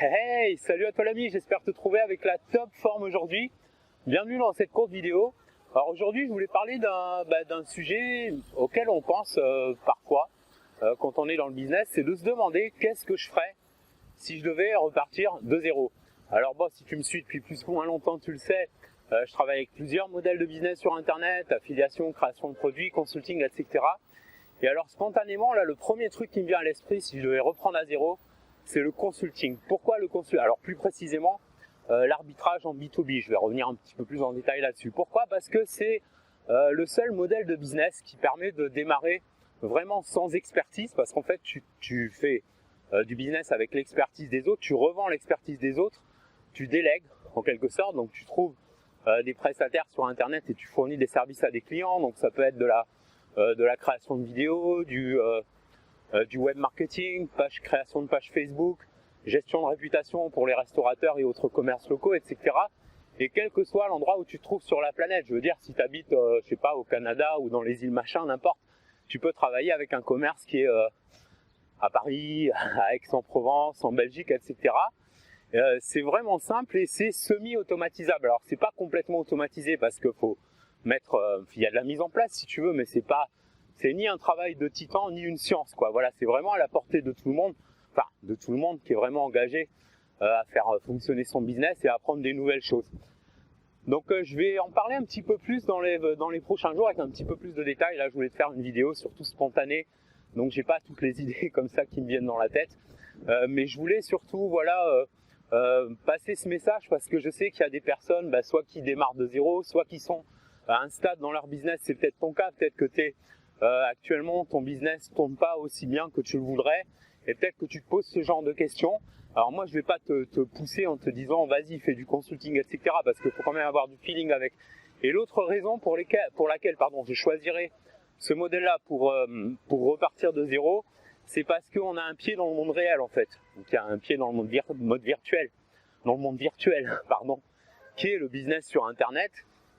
Hey, salut à toi l'ami, j'espère te trouver avec la top forme aujourd'hui. Bienvenue dans cette courte vidéo. Alors aujourd'hui, je voulais parler d'un sujet auquel on pense parfois quand on est dans le business, c'est de se demander qu'est-ce que je ferais si je devais repartir de zéro. Alors bon, si tu me suis depuis plus ou moins longtemps, tu le sais, je travaille avec plusieurs modèles de business sur internet, affiliation, création de produits, consulting, etc. Et alors spontanément, là, le premier truc qui me vient à l'esprit si je devais reprendre à zéro, c'est le consulting. Pourquoi le consulting? Alors plus précisément, l'arbitrage en B2B. Je vais revenir un petit peu plus en détail là-dessus. Pourquoi? Parce que c'est le seul modèle de business qui permet de démarrer vraiment sans expertise. Parce qu'en fait, tu fais du business avec l'expertise des autres, tu revends l'expertise des autres, tu délègues en quelque sorte. Donc tu trouves des prestataires sur Internet et tu fournis des services à des clients. Donc ça peut être de la création de vidéos, du web marketing, création de page Facebook, gestion de réputation pour les restaurateurs et autres commerces locaux, etc. Et quel que soit l'endroit où tu te trouves sur la planète, je veux dire, si tu habites, je sais pas, au Canada ou dans les îles machin, n'importe, tu peux travailler avec un commerce qui est à Paris, à Aix-en-Provence, en Belgique, etc. C'est vraiment simple et c'est semi-automatisable. Alors c'est pas complètement automatisé parce qu'il faut mettre, il y a de la mise en place si tu veux, mais c'est ni un travail de titan ni une science, quoi. Voilà, c'est vraiment à la portée de tout le monde, enfin de tout le monde qui est vraiment engagé à faire fonctionner son business et à apprendre des nouvelles choses. Donc je vais en parler un petit peu plus dans les prochains jours avec un petit peu plus de détails. Là, je voulais te faire une vidéo surtout spontanée, donc j'ai pas toutes les idées comme ça qui me viennent dans la tête, mais je voulais surtout voilà passer ce message parce que je sais qu'il y a des personnes, soit qui démarrent de zéro, soit qui sont à un stade dans leur business. C'est peut-être ton cas, peut-être que tu es actuellement ton business ne tourne pas aussi bien que tu le voudrais et peut-être que tu te poses ce genre de questions. Alors moi je vais pas te pousser en te disant vas-y fais du consulting, etc. parce qu'il faut quand même avoir du feeling avec. Et l'autre raison pour laquelle je choisirais ce modèle là pour repartir de zéro, c'est parce qu'on a un pied dans le monde réel en fait. Donc il y a un pied dans le monde virtuel, pardon, qui est le business sur internet,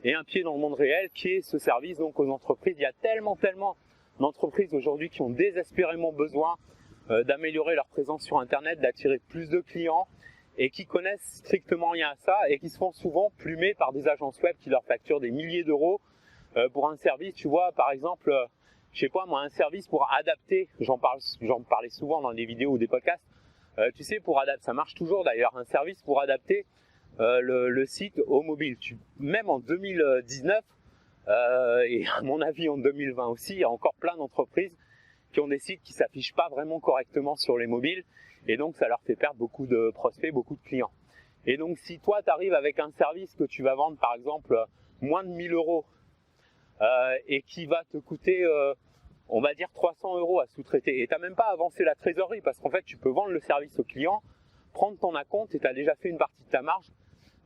et un pied dans le monde réel qui est ce service donc aux entreprises. Il y a tellement d'entreprises aujourd'hui qui ont désespérément besoin d'améliorer leur présence sur internet, d'attirer plus de clients et qui connaissent strictement rien à ça et qui se font souvent plumer par des agences web qui leur facturent des milliers d'euros pour un service. Tu vois, par exemple, je sais pas moi, un service pour adapter, j'en parlais souvent dans des vidéos ou des podcasts, tu sais, pour adapter, ça marche toujours d'ailleurs, un service pour adapter le site au mobile. Même en 2019 et à mon avis en 2020 aussi, il y a encore plein d'entreprises qui ont des sites qui s'affichent pas vraiment correctement sur les mobiles et donc ça leur fait perdre beaucoup de prospects, beaucoup de clients. Et donc si toi tu arrives avec un service que tu vas vendre par exemple moins de 1000 euros et qui va te coûter on va dire 300 euros à sous-traiter et tu n'as même pas avancé la trésorerie parce qu'en fait tu peux vendre le service au client, prendre ton acompte et tu as déjà fait une partie de ta marge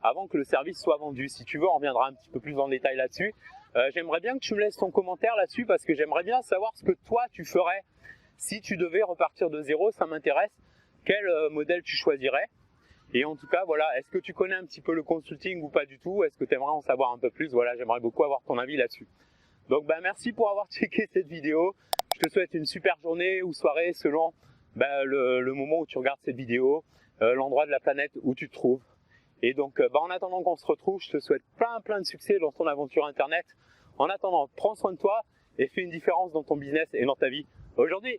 avant que le service soit vendu. Si tu veux, on reviendra un petit peu plus en détail là-dessus. J'aimerais bien que tu me laisses ton commentaire là-dessus parce que j'aimerais bien savoir ce que toi tu ferais si tu devais repartir de zéro, ça m'intéresse. Quel modèle tu choisirais? Et en tout cas, voilà, est-ce que tu connais un petit peu le consulting ou pas du tout? Est-ce que tu aimerais en savoir un peu plus? Voilà, j'aimerais beaucoup avoir ton avis là-dessus. Donc merci pour avoir checké cette vidéo. Je te souhaite une super journée ou soirée selon le moment où tu regardes cette vidéo, l'endroit de la planète où tu te trouves. Et donc en attendant qu'on se retrouve, je te souhaite plein de succès dans ton aventure internet. En attendant, prends soin de toi et fais une différence dans ton business et dans ta vie aujourd'hui.